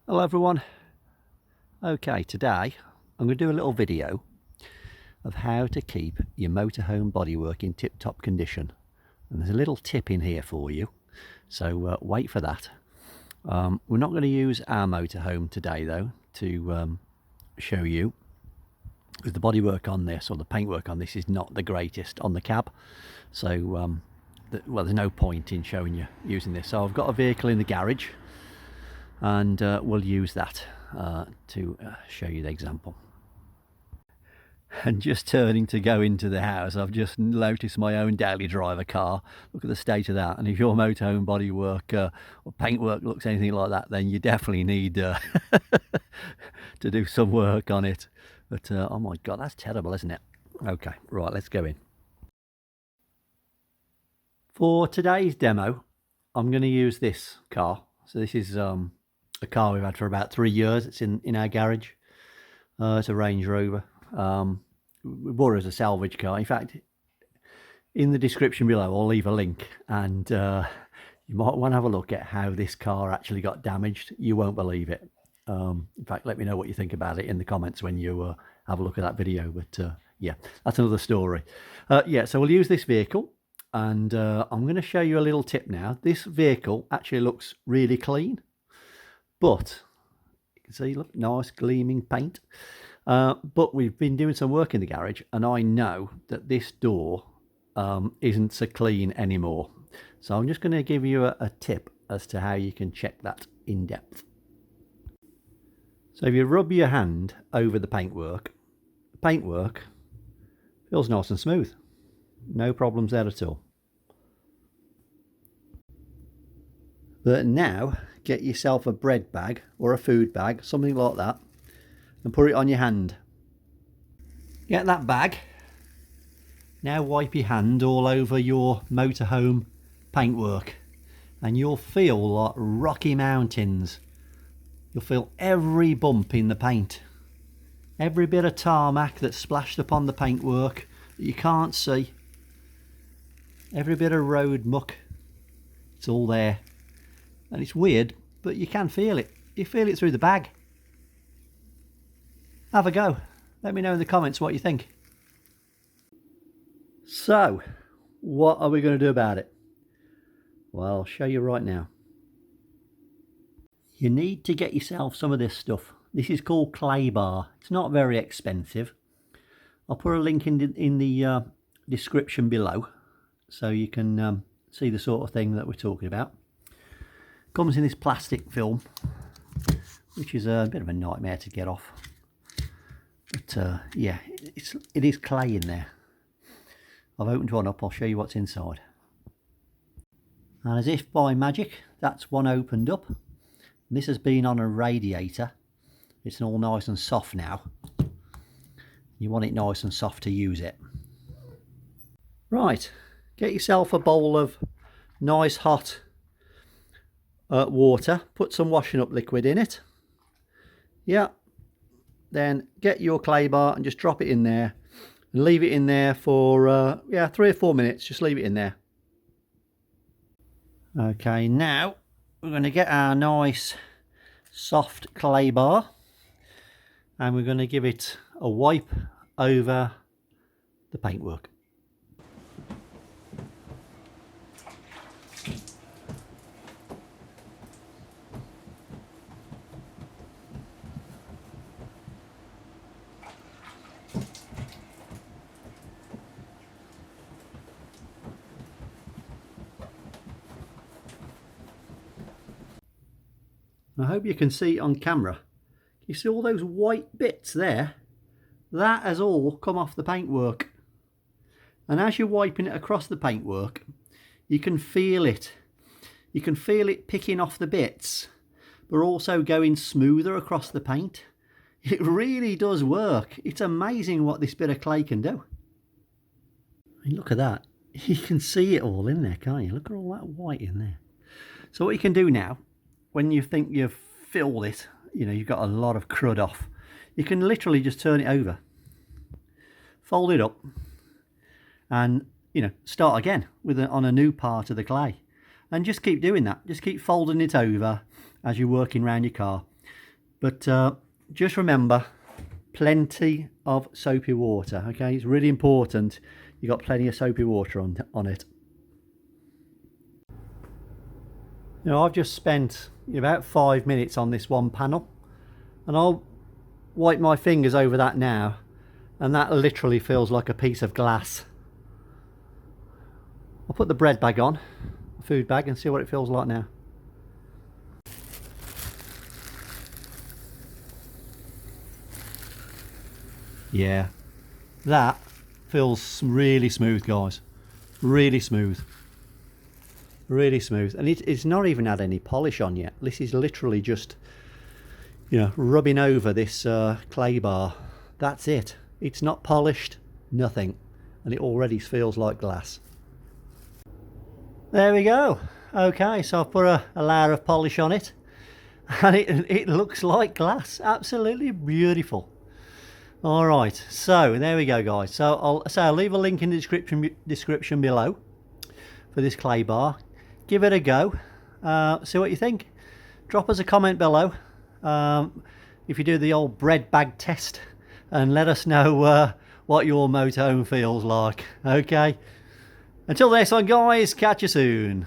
Hello everyone. Okay, today I'm going to do a little video of how to keep your motorhome bodywork in tip-top condition, and there's a little tip in here for you, so wait for that. We're not going to use our motorhome today though to show you, because the bodywork on this, or the paintwork on this, is not the greatest on the cab, so well, there's no point in showing you using this. So I've got a vehicle in the garage, and we'll use that to show you the example. And just turning to go into the house, I've just noticed my own daily driver car. Look at the state of that. And if your motorhome bodywork or paintwork looks anything like that, then you definitely need to do some work on it. But oh my god, that's terrible, isn't it? Okay, right, let's go in. For today's demo, I'm going to use this car. So this is a car we've had for about 3 years. It's in our garage. It's a Range Rover. We bought it as a salvage car. In fact, in the description below I'll leave a link, and you might want to have a look at how this car actually got damaged. You won't believe it. In fact, let me know what you think about it in the comments when you have a look at that video. But yeah, that's another story. Yeah, so we'll use this vehicle, and I'm going to show you a little tip now. This vehicle actually looks really clean, but you can see, look, nice gleaming paint. But we've been doing some work in the garage, and I know that this door isn't so clean anymore. So I'm just going to give you a tip as to how you can check that in depth. So if you rub your hand over the paintwork feels nice and smooth. No problems there at all. But now get yourself a bread bag or a food bag, something like that, and put it on your hand. Get that bag. Now wipe your hand all over your motorhome paintwork, and you'll feel like Rocky Mountains. You'll feel every bump in the paint, every bit of tarmac that's splashed upon the paintwork that you can't see, every bit of road muck. It's all there, and it's weird, but you can feel it. You feel it through the bag. Have a go. Let me know in the comments what you think. So, what are we going to do about it? Well, I'll show you right now. You need to get yourself some of this stuff. This is called clay bar. It's not very expensive. I'll put a link in the description below, so you can see the sort of thing that we're talking about. Comes in this plastic film, which is a bit of a nightmare to get off. But yeah, it is clay in there. I've opened one up. I'll show you what's inside. And as if by magic, that's one opened up. This has been on a radiator. It's all nice and soft now. You want it nice and soft to use it. Right, get yourself a bowl of nice hot water. Put some washing up liquid in it. Yeah. Then get your clay bar and just drop it in there. And leave it in there for, yeah, 3 or 4 minutes. Just leave it in there. Okay, now we're going to get our nice soft clay bar, and we're going to give it a wipe over the paintwork. I hope you can see it on camera. You see all those white bits there? That has all come off the paintwork. And as you're wiping it across the paintwork, you can feel it. You can feel it picking off the bits, but also going smoother across the paint. It really does work. It's amazing what this bit of clay can do. I mean, look at that. You can see it all in there, can't you? Look at all that white in there. So what you can do now, when you think you've filled it, you know, you've got a lot of crud off, you can literally just turn it over, fold it up, and, you know, start again with on a new part of the clay. And just keep doing that. Just keep folding it over as you're working around your car. But just remember, plenty of soapy water, okay? It's really important you got plenty of soapy water on it. You know, I've just spent about 5 minutes on this one panel, and I'll wipe my fingers over that now, and that literally feels like a piece of glass. I'll put the bread bag on, the food bag, and see what it feels like now. Yeah, that feels really smooth, guys. Really smooth. Really smooth. And it's not even had any polish on yet. This is literally just, you know, rubbing over this clay bar. That's it. It's not polished, nothing. And it already feels like glass. There we go. Okay, so I've put a layer of polish on it. And it looks like glass. Absolutely beautiful. All right, so there we go, guys. So I'll leave a link in the description below for this clay bar. Give it a go. See what you think. Drop us a comment below if you do the old bread bag test, and let us know what your motorhome feels like. Okay. Until next time, guys. Catch you soon.